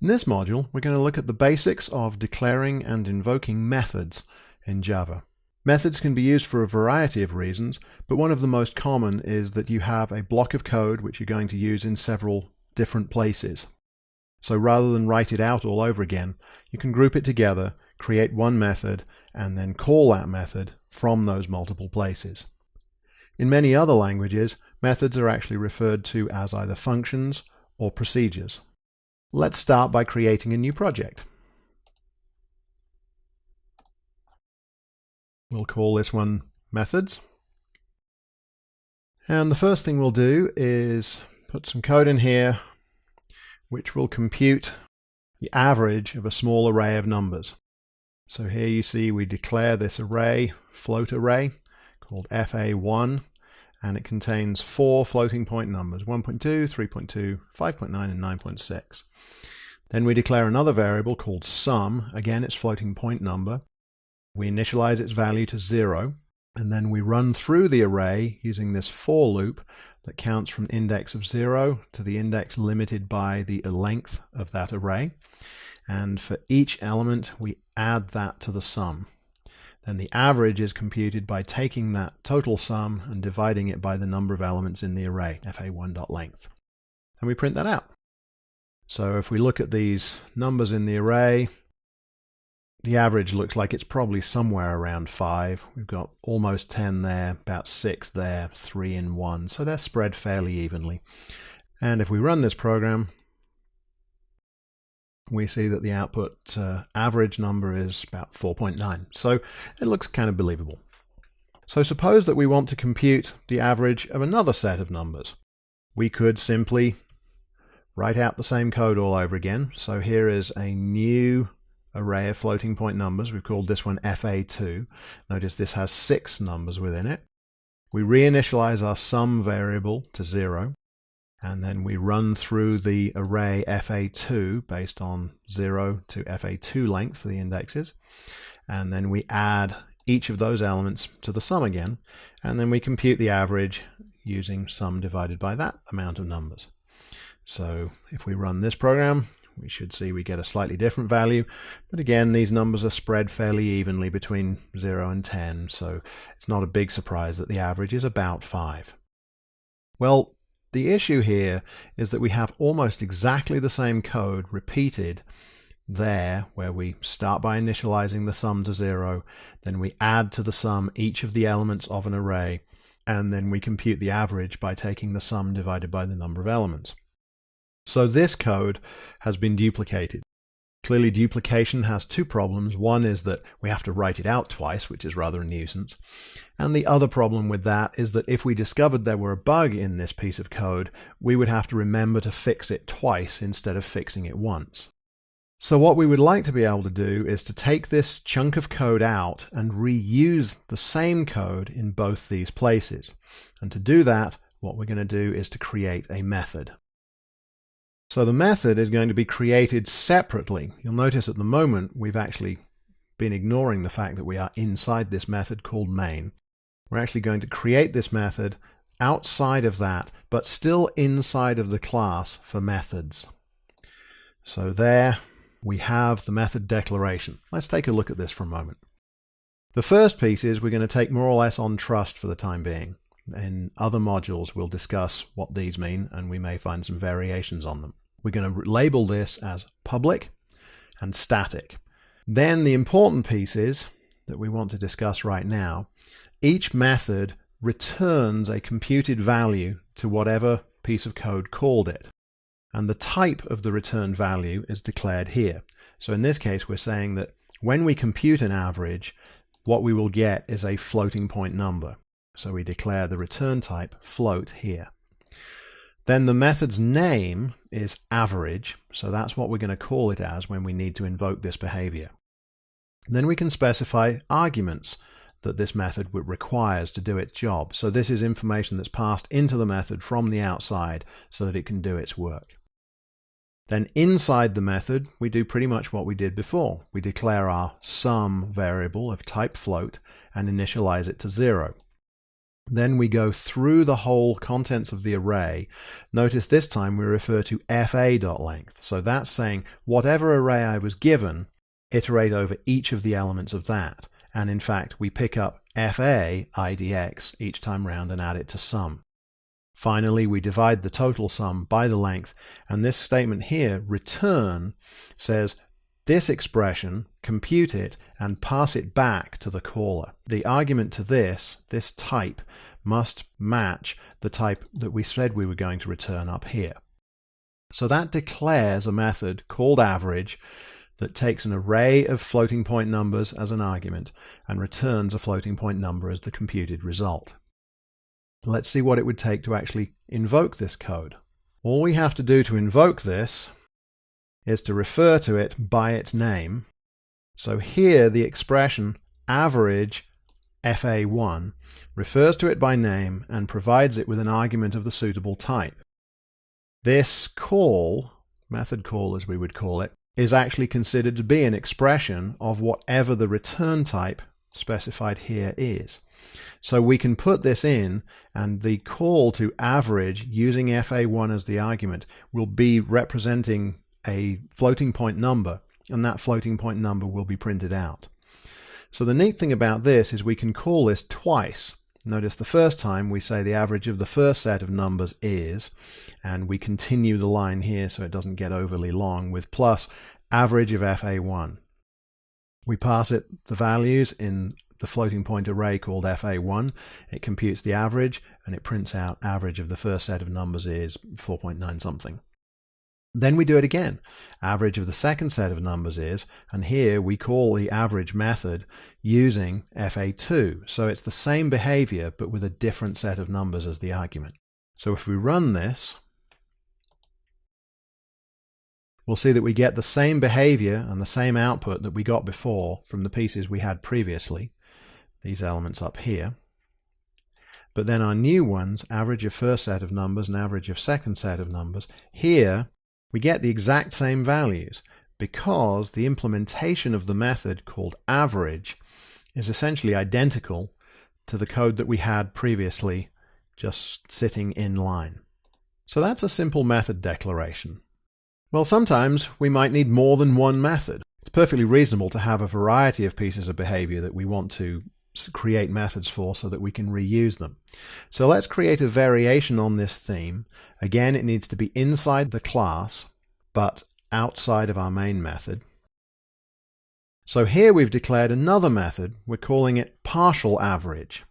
In this module, we're going to look at the basics of declaring and invoking methods in Java. Methods can be used for a variety of reasons, but one of the most common is that you have a block of code which you're going to use in several different places. So rather than write it out all over again, you can group it together, create one method, and then call that method from those multiple places. In many other languages, methods are actually referred to as either functions or procedures. Let's start by creating a new project. We'll call this one methods. And the first thing we'll do is put some code in here which will compute the average of a small array of numbers. So here you see we declare this array, float array, called fa1, and it contains 4 floating point numbers, 1.2, 3.2, 5.9, and 9.6. Then we declare another variable called sum. Again, it's floating point number. We initialize its value to 0, and then we run through the array using this for loop that counts from index of 0 to the index limited by the length of that array. And for each element, we add that to the sum. Then the average is computed by taking that total sum and dividing it by the number of elements in the array, fa1.length. And we print that out. So if we look at these numbers in the array, the average looks like it's probably somewhere around 5. We've got almost 10 there, about 6 there, 3 and 1. So they're spread fairly evenly. And if we run this program, we see that the output average number is about 4.9. So it looks kind of believable. So suppose that we want to compute the average of another set of numbers. We could simply write out the same code all over again. So here is a new array of floating point numbers. We've called this one fa2. Notice this has 6 numbers within it. We reinitialize our sum variable to 0. And then we run through the array fa2 based on 0 to fa2 length for the indexes. And then we add each of those elements to the sum again. And then we compute the average using sum divided by that amount of numbers. So if we run this program, we should see we get a slightly different value. But again, these numbers are spread fairly evenly between 0 and 10. So it's not a big surprise that the average is about 5. Well, the issue here is that we have almost exactly the same code repeated there, where we start by initializing the sum to 0, then we add to the sum each of the elements of an array, and then we compute the average by taking the sum divided by the number of elements. So this code has been duplicated. Clearly, duplication has 2 problems. One is that we have to write it out twice, which is rather a nuisance. And the other problem with that is that if we discovered there were a bug in this piece of code, we would have to remember to fix it twice instead of fixing it once. So what we would like to be able to do is to take this chunk of code out and reuse the same code in both these places. And to do that, what we're going to do is to create a method. So the method is going to be created separately. You'll notice at the moment we've actually been ignoring the fact that we are inside this method called main. We're actually going to create this method outside of that, but still inside of the class for methods. So there we have the method declaration. Let's take a look at this for a moment. The first piece is we're going to take more or less on trust for the time being. In other modules, we'll discuss what these mean, and we may find some variations on them. We're going to label this as public and static. Then the important pieces that we want to discuss right now, each method returns a computed value to whatever piece of code called it. And the type of the returned value is declared here. So in this case, we're saying that when we compute an average, what we will get is a floating point number. So we declare the return type float here. Then the method's name is average, so that's what we're going to call it as when we need to invoke this behavior. Then we can specify arguments that this method requires to do its job. So this is information that's passed into the method from the outside so that it can do its work. Then inside the method, we do pretty much what we did before. We declare our sum variable of type float and initialize it to 0. Then we go through the whole contents of the array. Notice this time we refer to fa.length. So that's saying whatever array I was given, iterate over each of the elements of that. And in fact, we pick up fa idx each time round and add it to sum. Finally, we divide the total sum by the length, and this statement here, return, says this expression, compute it, and pass it back to the caller. The argument to this type, must match the type that we said we were going to return up here. So that declares a method called average that takes an array of floating point numbers as an argument and returns a floating point number as the computed result. Let's see what it would take to actually invoke this code. All we have to do to invoke this is to refer to it by its name. So here the expression average fa1 refers to it by name and provides it with an argument of the suitable type. This call, method call as we would call it, is actually considered to be an expression of whatever the return type specified here is. So we can put this in, and the call to average using fa1 as the argument will be representing a floating point number, and that floating point number will be printed out. So the neat thing about this is we can call this twice. Notice the first time we say the average of the first set of numbers is, and we continue the line here so it doesn't get overly long with plus average of fa1. We pass it the values in the floating point array called fa1. It computes the average and it prints out average of the first set of numbers is 4.9 something. Then we do it again. Average of the second set of numbers is, and here we call the average method using fa2. So it's the same behavior but with a different set of numbers as the argument. So if we run this, we'll see that we get the same behavior and the same output that we got before from the pieces we had previously, these elements up here. But then our new ones, average of first set of numbers and average of second set of numbers, here we get the exact same values because the implementation of the method called average is essentially identical to the code that we had previously just sitting in line. So that's a simple method declaration. Well, sometimes we might need more than one method. It's perfectly reasonable to have a variety of pieces of behavior that we want to create methods for so that we can reuse them. So let's create a variation on this theme. Again, it needs to be inside the class, but outside of our main method. So here we've declared another method. We're calling it partial average.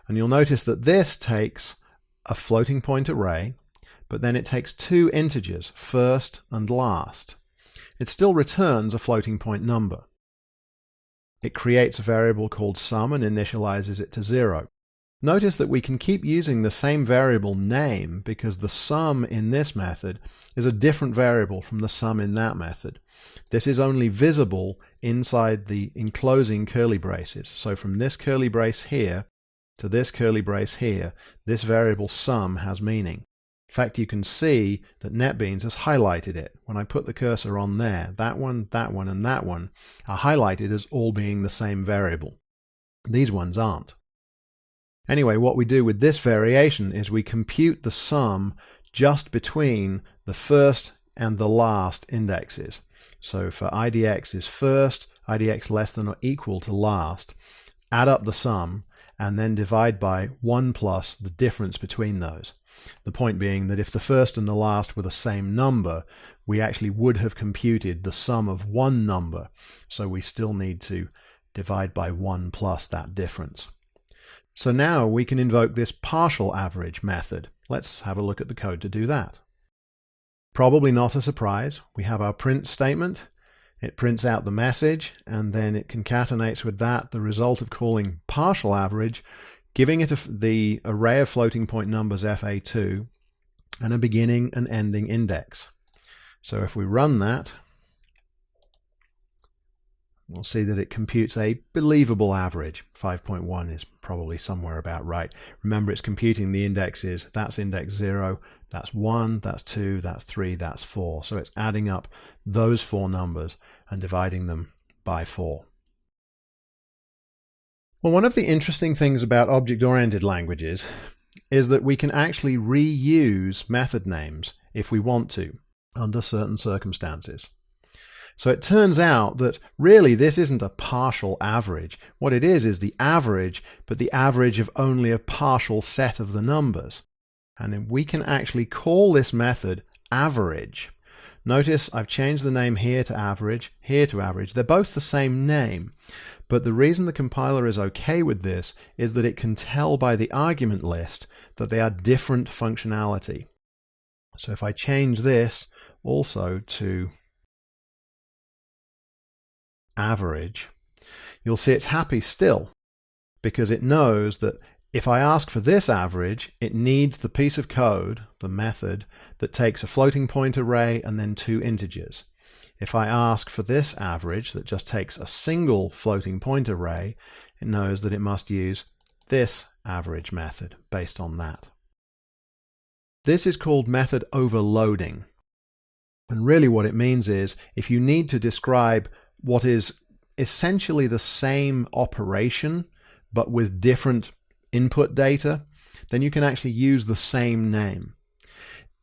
And you'll notice that this takes a floating point array, but then it takes two integers, first and last. It still returns a floating point number. It creates a variable called sum and initializes it to 0. Notice that we can keep using the same variable name because the sum in this method is a different variable from the sum in that method. This is only visible inside the enclosing curly braces. So from this curly brace here to this curly brace here, this variable sum has meaning. In fact, you can see that NetBeans has highlighted it. When I put the cursor on there, that one, and that one are highlighted as all being the same variable. These ones aren't. Anyway, what we do with this variation is we compute the sum just between the first and the last indexes. So for idx is first, idx less than or equal to last, add up the sum, and then divide by 1 plus the difference between those. The point being that if the first and the last were the same number, we actually would have computed the sum of one number, so we still need to divide by 1 plus that difference. So now we can invoke this partial average method. Let's have a look at the code to do that. Probably not a surprise. We have our print statement. It prints out the message, and then it concatenates with that the result of calling partial average, giving it the array of floating point numbers fa2 and a beginning and ending index. So if we run that, we'll see that it computes a believable average. 5.1 is probably somewhere about right. Remember, it's computing the indexes. That's index 0, that's 1, that's 2, that's 3, that's 4. So it's adding up those four numbers and dividing them by 4. Well, one of the interesting things about object-oriented languages is that we can actually reuse method names if we want to, under certain circumstances. So it turns out that really this isn't a partial average. What it is the average, but the average of only a partial set of the numbers. And then we can actually call this method average. Notice I've changed the name here to average, here to average. They're both the same name. But the reason the compiler is okay with this is that it can tell by the argument list that they are different functionality. So if I change this also to average, you'll see it's happy still, because it knows that if I ask for this average, it needs the piece of code, the method, that takes a floating point array and then 2 integers. If I ask for this average that just takes a single floating point array, it knows that it must use this average method based on that. This is called method overloading. And really what it means is if you need to describe what is essentially the same operation but with different input data, then you can actually use the same name.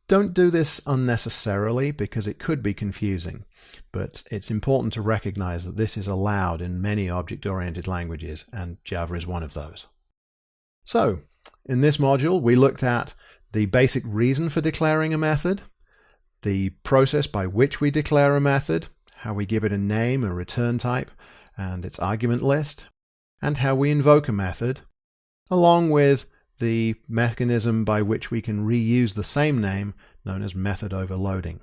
Don't do this unnecessarily because it could be confusing, but it's important to recognize that this is allowed in many object-oriented languages, and Java is one of those. So, in this module, we looked at the basic reason for declaring a method, the process by which we declare a method, how we give it a name, a return type, and its argument list, and how we invoke a method, along with the mechanism by which we can reuse the same name, known as method overloading.